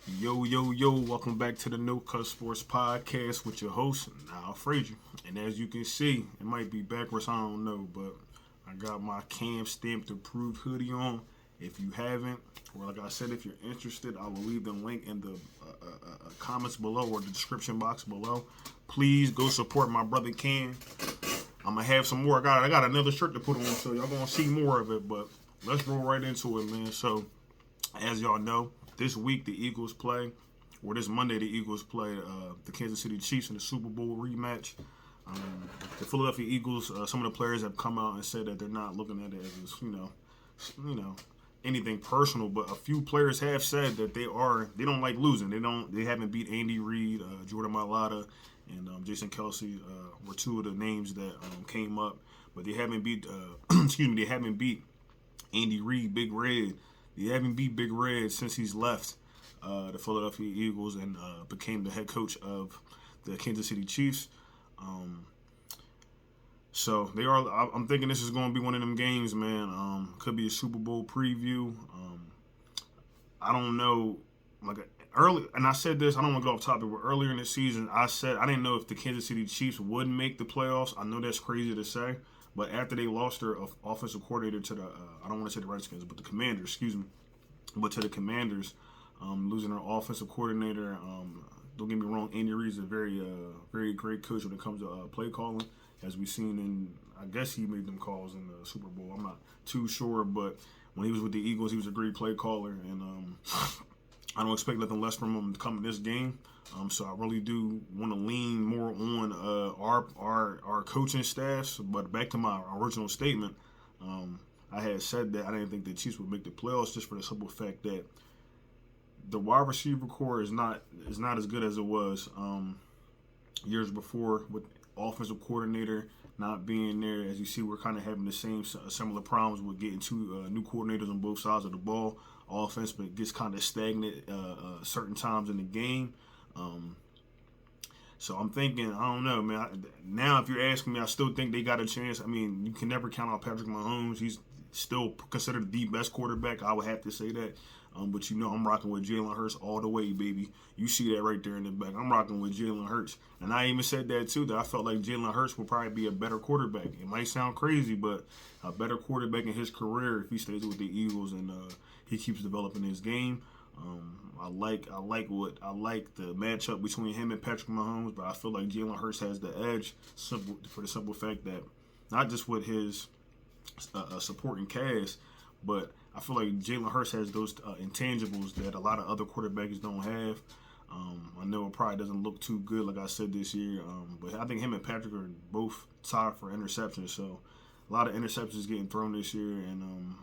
Yo, yo, yo, welcome back to the No Cut Sports Podcast with your host, Niall Frazier. And as you can see, it might be backwards, I don't know, but I got my Cam Stamped Approved hoodie on. If you haven't, or like I said, if you're interested, I will leave the link in the comments below or the description box below. Please go support my brother Cam. I'm going to have some more. I got another shirt to put on, so y'all going to see more of it, but let's roll right into it, man. So, as y'all know, this week the Eagles play, or this Monday the Eagles play the Kansas City Chiefs in the Super Bowl rematch. The Philadelphia Eagles, some of the players have come out and said that they're not looking at it as anything personal, but a few players have said that they don't like losing. They haven't beat Andy Reid, Jordan Mailata, and Jason Kelsey were two of the names that came up, but they haven't beat they haven't beat Andy Reid, Big Red. They haven't beat Big Red since he's left the Philadelphia Eagles and became the head coach of the Kansas City Chiefs. So they are. I'm thinking this is going to be one of them games, man. Could be a Super Bowl preview. I don't know. Like early, and I said this. I don't want to go off topic, but earlier in the season, I said I didn't know if the Kansas City Chiefs would make the playoffs. I know that's crazy to say, but after they lost their offensive coordinator to the, I don't want to say the Redskins, but the Commanders, excuse me, but to the Commanders, losing their offensive coordinator. Don't get me wrong, Andy Reid's a very great coach when it comes to play calling, as we've seen in, I guess he made them calls in the Super Bowl. I'm not too sure, but when he was with the Eagles, he was a great play caller, and I don't expect nothing less from him to come in this game. So I really do want to lean more on our coaching staffs. But back to my original statement, I had said that I didn't think the Chiefs would make the playoffs just for the simple fact that the wide receiver core is not as good as it was years before, with offensive coordinator not being there. As you see, we're kind of having the same similar problems with getting two new coordinators on both sides of the ball. Offense, but it gets kind of stagnant certain times in the game. So I'm thinking, I don't know, man. Now, if you're asking me, I still think they got a chance. I mean, you can never count out Patrick Mahomes. He's still considered the best quarterback. I would have to say that. But I'm rocking with Jalen Hurts all the way, baby. You see that right there in the back. I'm rocking with Jalen Hurts. And I even said that, too, that I felt like Jalen Hurts will probably be a better quarterback. It might sound crazy, but a better quarterback in his career if he stays with the Eagles and he keeps developing his game. I like the matchup between him and Patrick Mahomes, but I feel like Jalen Hurts has the edge for the simple fact that not just with his supporting cast, but I feel like Jalen Hurts has those intangibles that a lot of other quarterbacks don't have. I know it probably doesn't look too good, like I said this year, but I think him and Patrick are both tied for interceptions. So a lot of interceptions getting thrown this year, and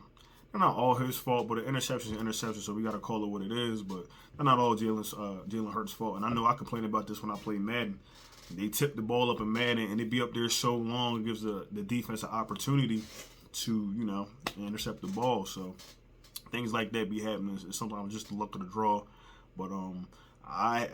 they're not all his fault, but an interception is an interception, so we got to call it what it is. But they're not all Jalen Hurts' fault. And I know I complain about this when I play Madden. They tip the ball up in Madden, and it be up there so long, it gives the defense an opportunity to, intercept the ball. So things like that be happening. It's sometimes just the luck of the draw. But I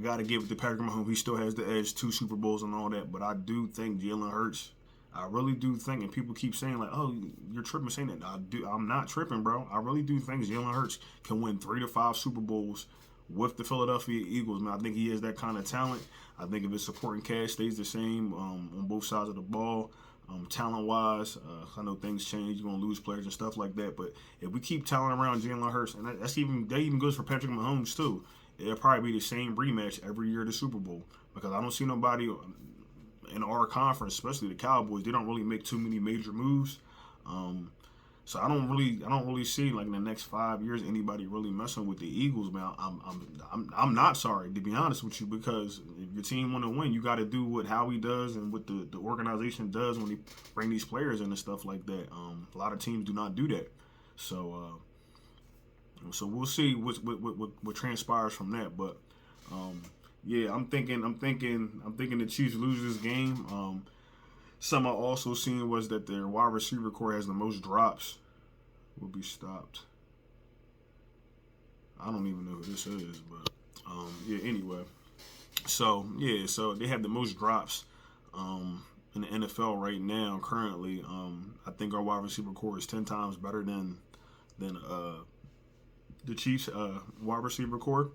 got to give it to Patrick Mahomes. He still has the edge, 2 Super Bowls and all that. But I do think Jalen Hurts, I really do think, and people keep saying like, "Oh, you're tripping saying that." I'm not tripping, bro. I really do think Jalen Hurts can win 3 to 5 Super Bowls with the Philadelphia Eagles. Man, I think he has that kind of talent. I think if his supporting cast stays the same on both sides of the ball, talent-wise, I know things change. You're gonna lose players and stuff like that. But if we keep talent around Jalen Hurts, and that even goes for Patrick Mahomes too, it'll probably be the same rematch every year at the Super Bowl, because I don't see nobody in our conference, especially the Cowboys. They don't really make too many major moves. So I don't really see, like, in the next 5 years anybody really messing with the Eagles, man. I'm not sorry, to be honest with you, because if your team want to win, you got to do what Howie does and what the organization does when they bring these players in and stuff like that. A lot of teams do not do that. So we'll see what transpires from that. But yeah, I'm thinking the Chiefs lose this game. Some I also seen was that their wide receiver core has the most drops. Will be stopped. I don't even know who this is, but yeah. Anyway, so they have the most drops in the NFL right now. Currently, I think our wide receiver core is 10 times better than the Chiefs wide receiver core.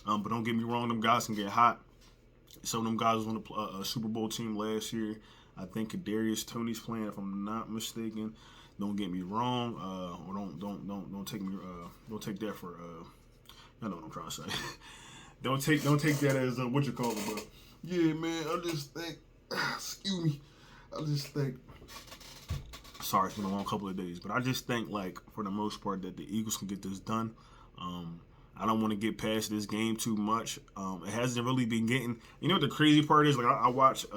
But don't get me wrong, them guys can get hot. Some of them guys was on a Super Bowl team last year. I think Kadarius Toney's playing, if I'm not mistaken. Don't get me wrong, or don't take that for I know what I'm trying to say. don't take that as what you call it, but yeah, man. I just think, excuse me, I just think. Sorry, it's been a long couple of days, but I just think, like, for the most part, that the Eagles can get this done. I don't want to get past this game too much. It hasn't really been getting. You know what the crazy part is? Like I watch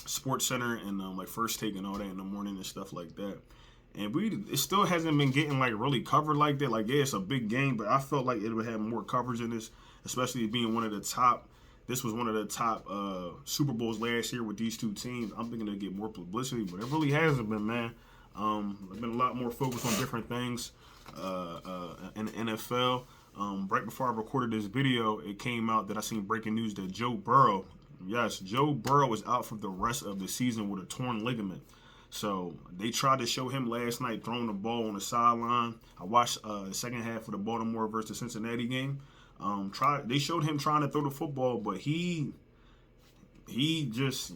Sports Center and like First Take and all that in the morning and stuff like that. And it still hasn't been getting like really covered like that. Like, yeah, it's a big game, but I felt like it would have more coverage in this, especially being one of the top. This was one of the top Super Bowls last year with these two teams. I'm thinking they'll get more publicity, but it really hasn't been, man. There's been a lot more focus on different things in the NFL. Right before I recorded this video, it came out that I seen breaking news that Joe Burrow is out for the rest of the season with a torn ligament. So they tried to show him last night throwing the ball on the sideline. I watched the second half of the Baltimore versus Cincinnati game. They showed him trying to throw the football, but he just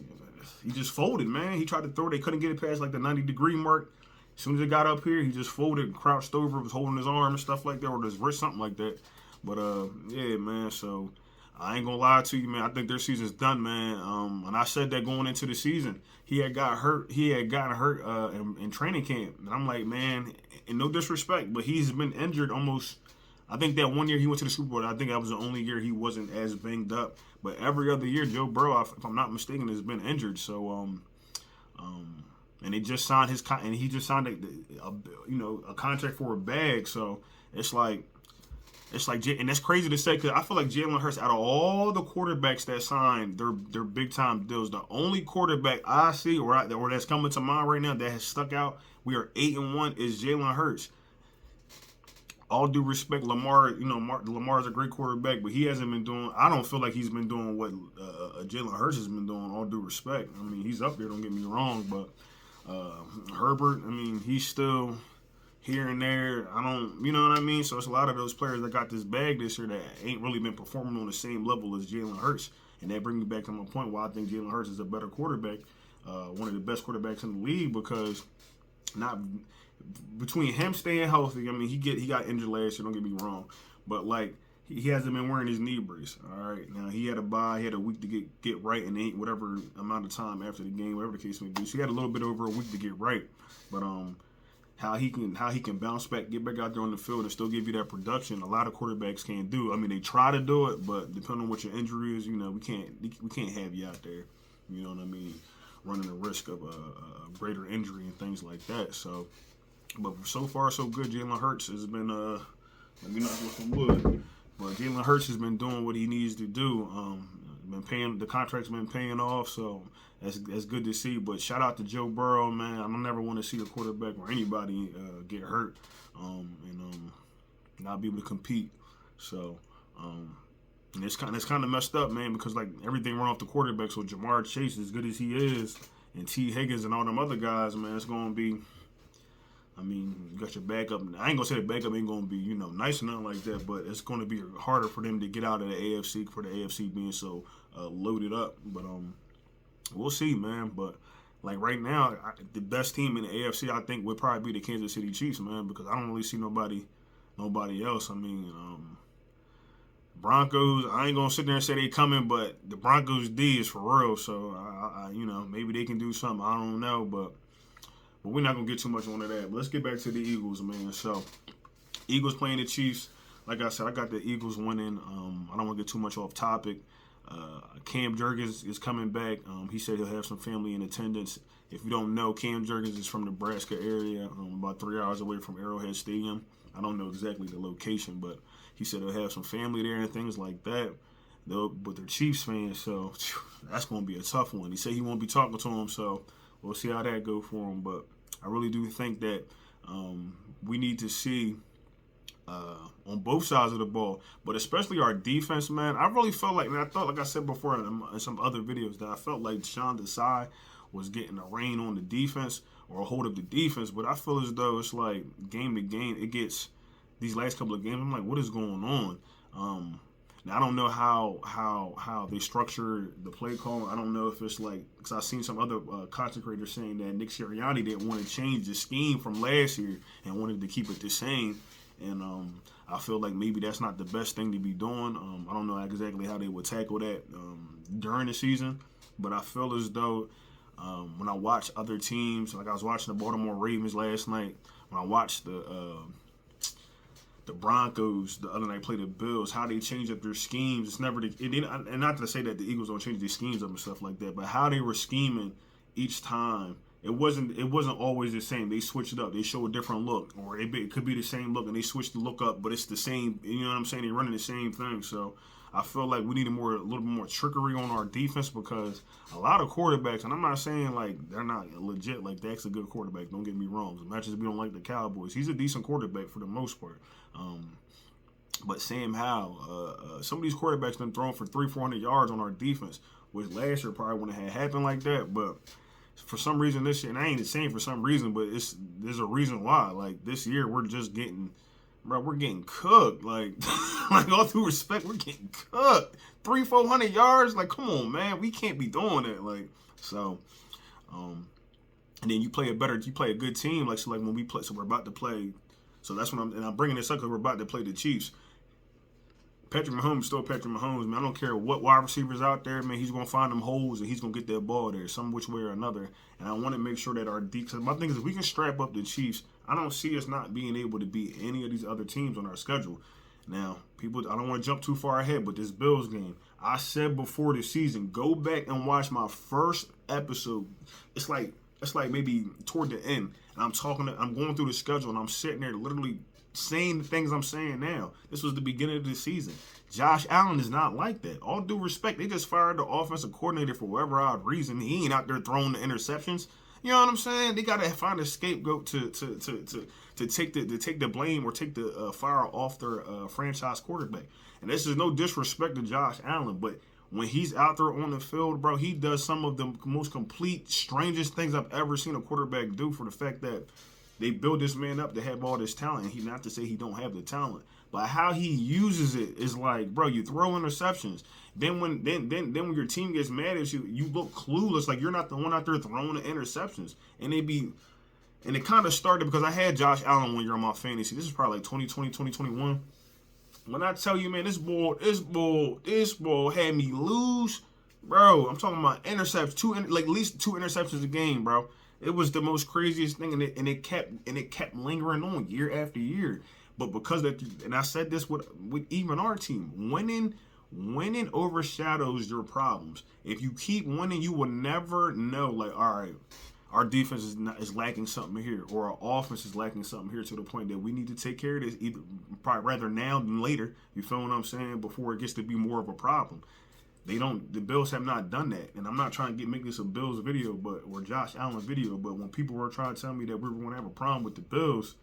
folded, man. He tried to throw, they couldn't get it past like the 90-degree mark. As soon as it got up here, he just folded and crouched over, was holding his arm and stuff like that, or his wrist, something like that. But yeah, man. So I ain't gonna lie to you, man. I think their season's done, man. And I said that going into the season. He had gotten hurt in training camp, and I'm like, man, and no disrespect, but he's been injured almost. I think that one year he went to the Super Bowl, I think that was the only year he wasn't as banged up. But every other year, Joe Burrow, if I'm not mistaken, has been injured. So, and he just signed a contract for a bag. So it's like, and that's crazy to say because I feel like Jalen Hurts, out of all the quarterbacks that signed their big time deals, the only quarterback I see or that's coming to mind right now that has stuck out, we are 8-1, is Jalen Hurts. All due respect, Lamar, Lamar's a great quarterback, but he hasn't been doing. I don't feel like he's been doing what Jalen Hurts has been doing. All due respect, I mean, he's up there. Don't get me wrong, but Herbert, I mean, he's still here and there. You know what I mean? So it's a lot of those players that got this bag this year that ain't really been performing on the same level as Jalen Hurts. And that brings me back to my point why I think Jalen Hurts is a better quarterback, one of the best quarterbacks in the league, because between him staying healthy, I mean, he got injured last year, don't get me wrong, but like he hasn't been wearing his knee brace. All right, now he had a bye, he had a week to get right, and ain't whatever amount of time after the game, whatever the case may be. So he had a little bit over a week to get right, but how he can bounce back, get back out there on the field, and still give you that production, a lot of quarterbacks can't do. I mean, they try to do it, but depending on what your injury is, we can't have you out there. You know what I mean? Running the risk of a greater injury and things like that. So. But so far, so good. Jalen Hurts has been, let me knock on some wood, but Jalen Hurts has been doing what he needs to do. The contract's been paying off, so that's good to see. But shout out to Joe Burrow, man. I don't never want to see a quarterback or anybody get hurt and not be able to compete. So, and it's kind of messed up, man, because like everything run off the quarterback. So Jamar Chase, as good as he is, and T. Higgins and all them other guys, man, it's gonna be. I mean, you got your backup. I ain't gonna say the backup ain't gonna be, nice or nothing like that, but it's gonna be harder for them to get out of the AFC for the AFC being so loaded up. But we'll see, man. But like right now, the best team in the AFC, I think, would probably be the Kansas City Chiefs, man, because I don't really see nobody else. I mean, Broncos. I ain't gonna sit there and say they coming, but the Broncos D is for real. So maybe they can do something. I don't know, but we're not going to get too much onto that. But let's get back to the Eagles, man. So, Eagles playing the Chiefs. Like I said, I got the Eagles winning. I don't want to get too much off topic. Cam Jurgens is coming back. He said he'll have some family in attendance. If you don't know, Cam Jurgens is from Nebraska area, about 3 hours away from Arrowhead Stadium. I don't know exactly the location, but he said he'll have some family there and things like that. But they're Chiefs fans, so that's going to be a tough one. He said he won't be talking to him, so we'll see how that go for him. But I really do think that we need to see on both sides of the ball, but especially our defense, man. I really felt like, man, I thought, like I said before in some other videos, that I felt like Sean Desai was getting a rein on the defense or a hold of the defense. But I feel as though it's like game to game, it gets these last couple of games, I'm like, what is going on? Now, I don't know how they structure the play call. I don't know if it's like, because I've seen some other content creators saying that Nick Sirianni didn't want to change the scheme from last year and wanted to keep it the same. And I feel like maybe that's not the best thing to be doing. I don't know exactly how they would tackle that during the season, but I feel as though when I watch other teams, like I was watching the Baltimore Ravens last night, when I watched the Broncos the other night play the Bills, how they change up their schemes. It's never and not to say that the Eagles don't change their schemes up and stuff like that, but how they were scheming each time, it wasn't always the same. They switched it up. They show a different look, or it could be the same look, and they switched the look up, but it's the same. You know what I'm saying? They're running the same thing. So I feel like we need a little bit more trickery on our defense, because a lot of quarterbacks, and I'm not saying like they're not legit, like Dak's a good quarterback, don't get me wrong. As much as we don't like the Cowboys, he's a decent quarterback for the most part. But Sam Howell, some of these quarterbacks been thrown for 300-400 yards on our defense, which last year probably wouldn't have happened like that. But for some reason this year, and I ain't saying for some reason, but there's a reason why. Like this year, we're just getting, we're getting cooked. Like, like all due respect, we're getting cooked. 300-400 yards. Like, come on, man, we can't be doing that. Like, so, and then you play a good team. Like, so like when we play, so we're about to play. So that's when I'm bringing this up because we're about to play the Chiefs. Patrick Mahomes is still Patrick Mahomes, man. I don't care what wide receivers out there, man. He's going to find them holes and he's going to get that ball there some which way or another. And I want to make sure that our because my thing is if we can strap up the Chiefs, I don't see us not being able to beat any of these other teams on our schedule. Now, people, I don't want to jump too far ahead, but this Bills game, I said before the season, go back and watch my first episode. It's like maybe toward the end. And I'm going through the schedule and I'm sitting there literally saying the things I'm saying now. This was the beginning of the season. Josh Allen is not like that. All due respect, they just fired the offensive coordinator for whatever odd reason. He ain't out there throwing the interceptions. You know what I'm saying? They gotta find a scapegoat to take the blame or take the fire off their franchise quarterback. And this is no disrespect to Josh Allen, but when he's out there on the field, bro, he does some of the most complete, strangest things I've ever seen a quarterback do, for the fact that they build this man up to have all this talent. And he, not to say he don't have the talent, but how he uses it is like, bro, you throw interceptions. Then when your team gets mad at you, you look clueless, like you're not the one out there throwing the interceptions. And it kind of started because I had Josh Allen one year on my fantasy. This is probably like 2020, 2021. When I tell you, man, this bull had me lose, bro. I'm talking about intercepts, at least 2 interceptions a game, bro. It was the most craziest thing, and it kept lingering on year after year. But because that, and I said this with even our team, winning overshadows your problems. If you keep winning, you will never know, like, all right, our defense is lacking something here, or our offense is lacking something here, to the point that we need to take care of this probably rather now than later. You feel what I'm saying? Before it gets to be more of a problem. The Bills have not done that, and I'm not trying to make this a Bills video, or Josh Allen video. But when people were trying to tell me that we were going to have a problem with the Bills,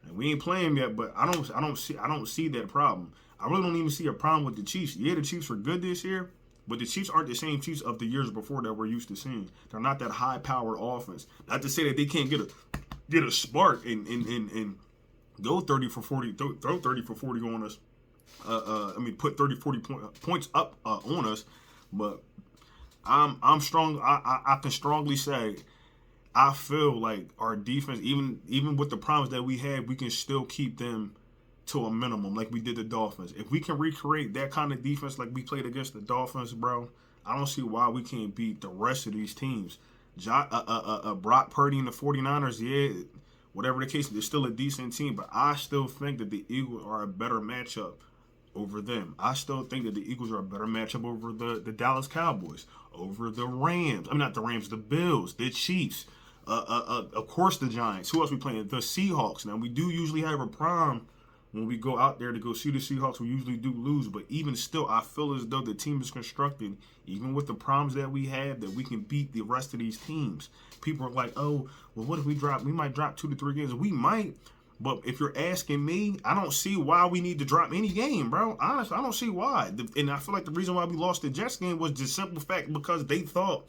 and we ain't playing yet, but I don't see that problem. I really don't even see a problem with the Chiefs. Yeah, the Chiefs were good this year, but the Chiefs aren't the same Chiefs of the years before that we're used to seeing. They're not that high-powered offense. Not to say that they can't get a spark and go 30 for 40, throw 30 for 40 on us. Put 30, 40 points up on us. But I'm strong. I can strongly say I feel like our defense, even with the problems that we have, we can still keep them to a minimum, like we did the Dolphins. If we can recreate that kind of defense like we played against the Dolphins, bro, I don't see why we can't beat the rest of these teams. Brock Purdy and the 49ers, yeah, whatever the case, they're still a decent team, but I still think that the Eagles are a better matchup over them. I still think that the Eagles are a better matchup over the Dallas Cowboys, over the Rams. Not the Rams, the Bills, the Chiefs, of course the Giants. Who else we playing? The Seahawks. Now, we do usually have a problem when we go out there to go see the Seahawks. We usually do lose, but even still, I feel as though the team is constructed, even with the problems that we have, that we can beat the rest of these teams. People are like, oh, well, what if we might drop 2 to 3 games. We might, but if you're asking me, I don't see why we need to drop any game, bro. Honestly, I don't see why. And I feel like the reason why we lost the Jets game was the simple fact because they thought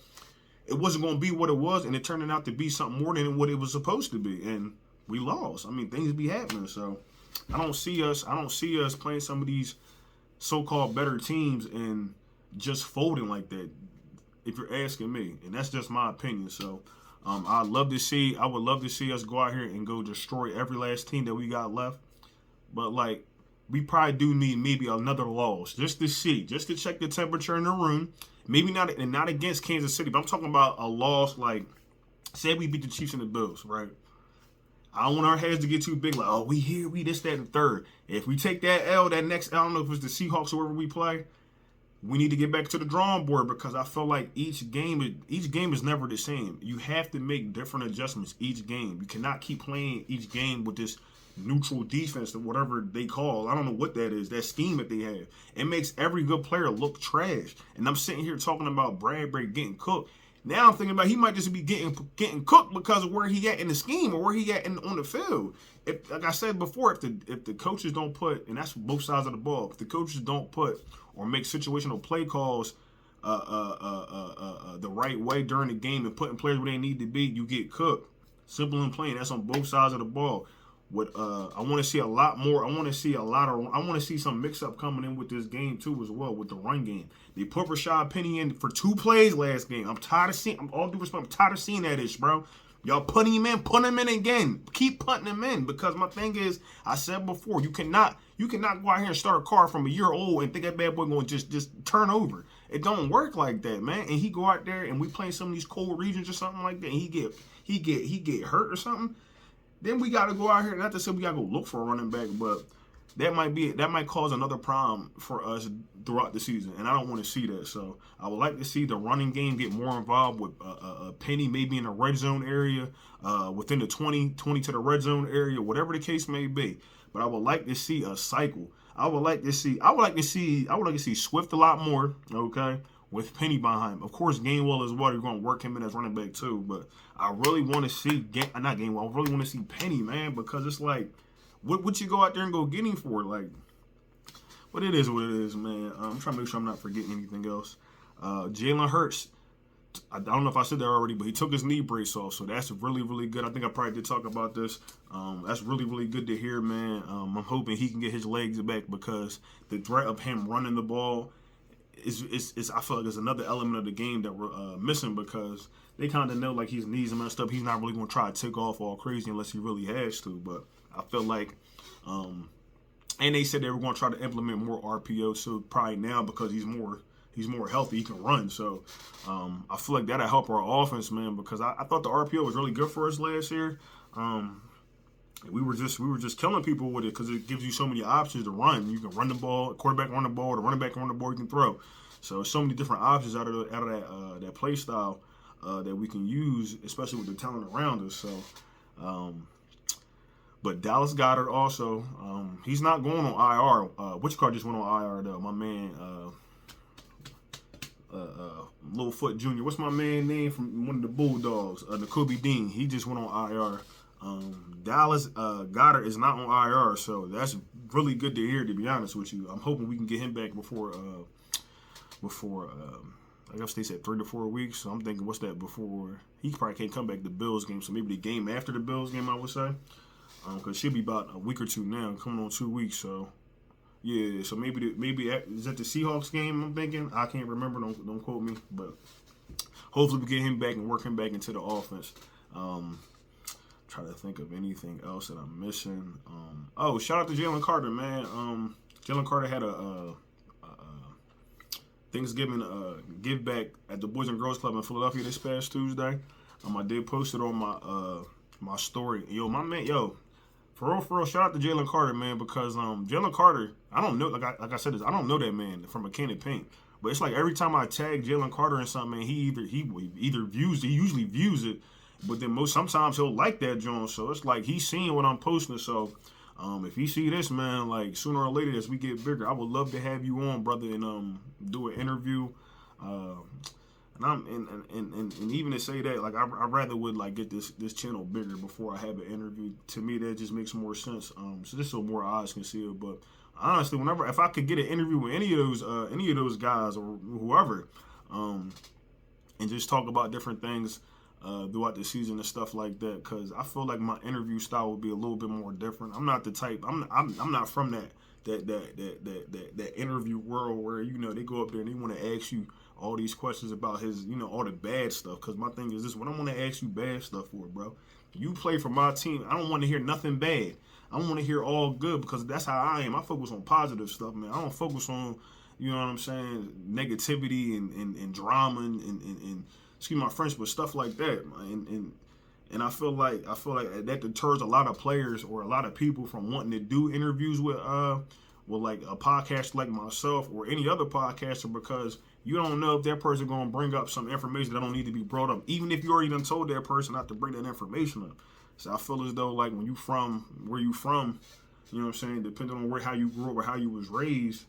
it wasn't going to be what it was, and it turned out to be something more than what it was supposed to be, and we lost. Things be happening, so I don't see us playing some of these so-called better teams and just folding like that. If you're asking me, and that's just my opinion. So I would love to see us go out here and go destroy every last team that we got left. But like, we probably do need maybe another loss just to see, just to check the temperature in the room. Maybe not, and not against Kansas City, but I'm talking about a loss like, say we beat the Chiefs and the Bills, right? I don't want our heads to get too big, like, oh, we here, we this, that, and third. If we take that L, that next, I don't know if it's the Seahawks or wherever we play, we need to get back to the drawing board because I feel like each game is never the same. You have to make different adjustments each game. You cannot keep playing each game with this neutral defense or whatever they call. I don't know what that is, that scheme that they have. It makes every good player look trash. And I'm sitting here talking about Bradbury getting cooked. Now I'm thinking about he might just be getting cooked because of where he at in the scheme or where he at on the field. If, like I said before, if the coaches don't put, and that's both sides of the ball, if the coaches don't put or make situational play calls the right way during the game and putting players where they need to be, you get cooked. Simple and plain. That's on both sides of the ball. What I want to see a lot more. I want to see some mix up coming in with this game too as well with the run game. They put Rashad Penny in for 2 plays last game. I'm tired of seeing. All due respect, I'm tired of seeing that ish, bro. Y'all putting him in, put him in again. Keep putting him in because my thing is, I said before, you cannot go out here and start a car from a year old and think that bad boy going to just turn over. It don't work like that, man. And he go out there and we playing some of these cold regions or something like that, and he get hurt or something. Then we got to go out here. Not to say we got to go look for a running back, but that might cause another problem for us throughout the season, and I don't want to see that. So I would like to see the running game get more involved with Penny maybe in the red zone area, within the 20 to the red zone area, whatever the case may be. But I would like to see a cycle. I would like to see Swift a lot more, okay, with Penny behind him. Of course, Gainwell as well. You're going to work him in as running back too, but I really want to see not Gainwell. I really want to see Penny, man, because it's like, what you go out there and go get him for? Like, but it is what it is, man. I'm trying to make sure I'm not forgetting anything else. Jalen Hurts, I don't know if I said that already, but he took his knee brace off, so that's really, really good. I think I probably did talk about this. That's really, really good to hear, man. I'm hoping he can get his legs back because the threat of him running the ball is I feel like it's another element of the game that we're missing because they kind of know like his knees are messed up. He's not really going to try to take off all crazy unless he really has to, but I feel like, and they said they were going to try to implement more RPO. So probably now because he's more healthy, he can run. So I feel like that'll help our offense, man. Because I thought the RPO was really good for us last year. We were just killing people with it because it gives you so many options to run. You can run the ball, quarterback run the ball, the running back run the ball. You can throw. So many different options out of that play style that we can use, especially with the talent around us. So. But Dallas Goedert also, he's not going on IR. Which card just went on IR though? My man, Littlefoot Jr. What's my man name from one of the Bulldogs? Nakobe Dean. He just went on IR. Dallas Goedert is not on IR, so that's really good to hear. To be honest with you, I'm hoping we can get him back before I guess they said 3 to 4 weeks. So I'm thinking, what's that before? He probably can't come back to the Bills game, so maybe the game after the Bills game, I would say. Because it should be about a week or two now, coming on 2 weeks. So, yeah. So maybe is that the Seahawks game? I'm thinking. I can't remember. Don't quote me. But hopefully we get him back and work him back into the offense. Try to think of anything else that I'm missing. Shout out to Jalen Carter, man. Jalen Carter had a Thanksgiving give back at the Boys and Girls Club in Philadelphia this past Tuesday. I did post it on my story. My man, for real, shout out to Jalen Carter, man, because Jalen Carter, I don't know, like I said this, I don't know that man from a can of paint, but it's like every time I tag Jalen Carter in something, man, he usually views it, but then sometimes he'll like that joint, so it's like he's seeing what I'm posting, so if he see this, man, like sooner or later as we get bigger, I would love to have you on, brother, and do an interview. And even to say that, like I rather would like get this channel bigger before I have an interview. To me, that just makes more sense. So just so more eyes can see it. But honestly, if I could get an interview with any of those guys or whoever, and just talk about different things throughout the season and stuff like that, because I feel like my interview style would be a little bit more different. I'm not the type. I'm not from that interview world where they go up there and they want to ask you all these questions about his all the bad stuff. Because my thing is this: what I want to ask you bad stuff for, bro? You play for my team. I don't want to hear nothing bad. I want to hear all good, because that's how I am. I focus on positive stuff, man. I don't focus on what I'm saying, negativity and drama and excuse my French, but stuff like that. And I feel like that deters a lot of players or a lot of people from wanting to do interviews with like a podcaster like myself or any other podcaster, because you don't know if that person gonna bring up some information that don't need to be brought up, even if you already done told that person not to bring that information up. So I feel as though, like, when you from where you from, you know what I'm saying, depending on how you grew up or how you was raised,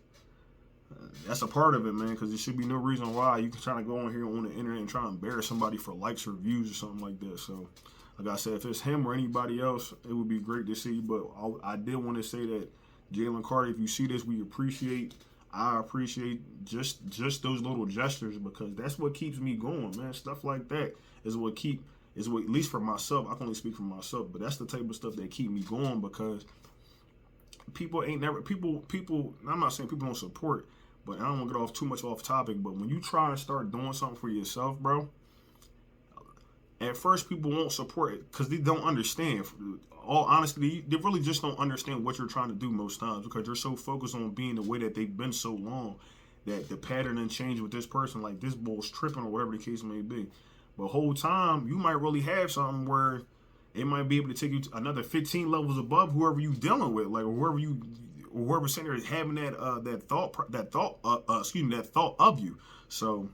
that's a part of it, man, because there should be no reason why you can try to go on here on the internet and try and embarrass somebody for likes or views or something like that. So, like I said, if it's him or anybody else, it would be great to see. But I did want to say that, Jalen Carter, if you see this, I appreciate just those little gestures, because that's what keeps me going, man. Stuff like that is what at least for myself, I can only speak for myself, but that's the type of stuff that keep me going, because people, I'm not saying people don't support, but I don't want to get too much off topic, but when you try and start doing something for yourself, bro, at first people won't support it because they don't understand. All honesty, they really just don't understand what you're trying to do most times, because they're so focused on being the way that they've been so long that the pattern and change with this person, like this bull's tripping or whatever the case may be. But whole time, you might really have something where it might be able to take you to another 15 levels above whoever you dealing with, like, or whoever's sitting there is having that thought of you. So,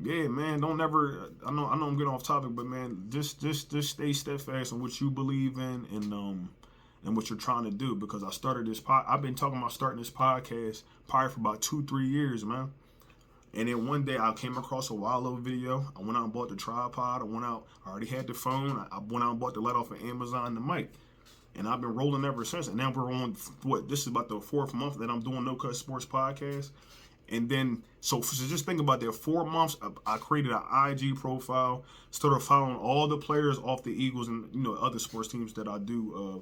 yeah, man, don't never. I know I'm getting off topic, but man, just stay steadfast in what you believe in and what you're trying to do. Because I've been talking about starting this podcast probably for about 2-3 years, man. And then one day I came across a Wallow video. I went out and bought the tripod. I already had the phone. I went out and bought the let off of Amazon, the mic. And I've been rolling ever since. And now we're on, this is about the 4th month that I'm doing No Cut Sports Podcast. And then, so just think about that, 4 months, I created an IG profile, started following all the players off the Eagles and, other sports teams that I do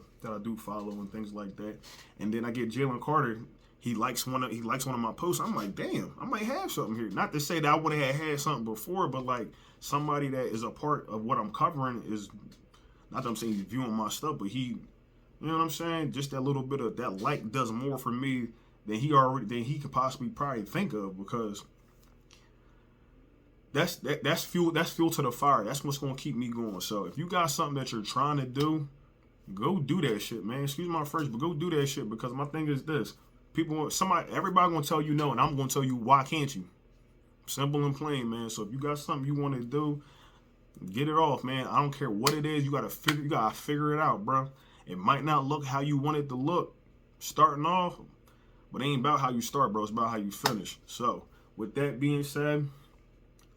follow and things like that. And then I get Jalen Carter. He likes one of my posts. I'm like, damn, I might have something here. Not to say that I would have had something before, but like somebody that is a part of what I'm covering is, not that I'm saying he's viewing my stuff, but he, you know what I'm saying? Just that little bit of that like does more for me than he could possibly probably think of, because that's fuel to the fire. That's what's gonna keep me going. So if you got something that you're trying to do, go do that shit, man. Excuse my French, but go do that shit, because my thing is this. Everybody gonna tell you no, and I'm gonna tell you why can't you? Simple and plain, man. So if you got something you want to do, get it off, man. I don't care what it is. You gotta figure it out, bro. It might not look how you want it to look starting off, but it ain't about how you start, bro. It's about how you finish. So with that being said,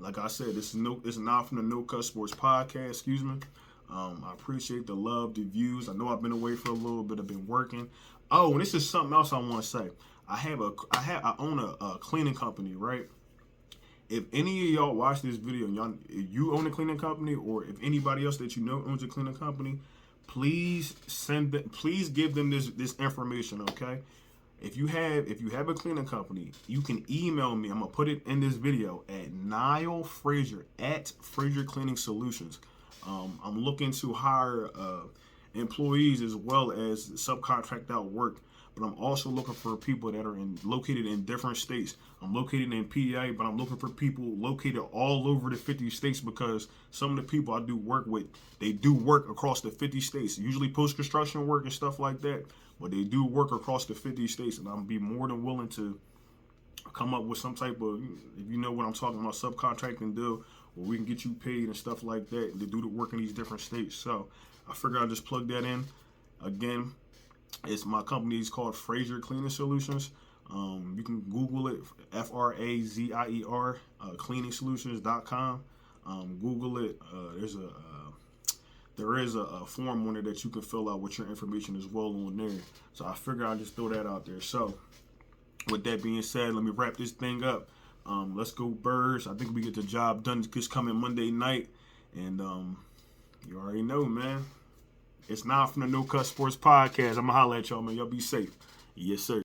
like I said, this is not from the No Cut Sports Podcast. Excuse me. I appreciate the love, the views. I know I've been away for a little bit. I've been working. Oh, and this is something else I want to say. I own a cleaning company, right? If any of y'all watch this video, if you own a cleaning company, or if anybody else that you know owns a cleaning company, please give them this information, okay? If you have a cleaning company, you can email me. I'm gonna put it in this video at Niall Frazier at Frazier Cleaning Solutions. I'm looking to hire employees as well as subcontract out work, but I'm also looking for people that are located in different states. I'm located in PA, but I'm looking for people located all over the 50 states, because some of the people I do work with, they do work across the 50 states, usually post-construction work and stuff like that, but they do work across the 50 states, and I'll be more than willing to come up with some type of, if you know what I'm talking about, subcontracting deal where we can get you paid and stuff like that to do the work in these different states. So I figured I'd just plug that in. Again, my company is called Frazier Cleaning Solutions. You can Google it, Frazier, cleaningsolutions.com. Google it. There is a form on there that you can fill out with your information as well on there. So I figured I'd just throw that out there. So with that being said, let me wrap this thing up. Let's go Birds. I think we get the job done this coming Monday night. And you already know, man. It's not from the No Cut Sports Podcast. I'm going to holler at y'all, man. Y'all be safe. Yes, sir.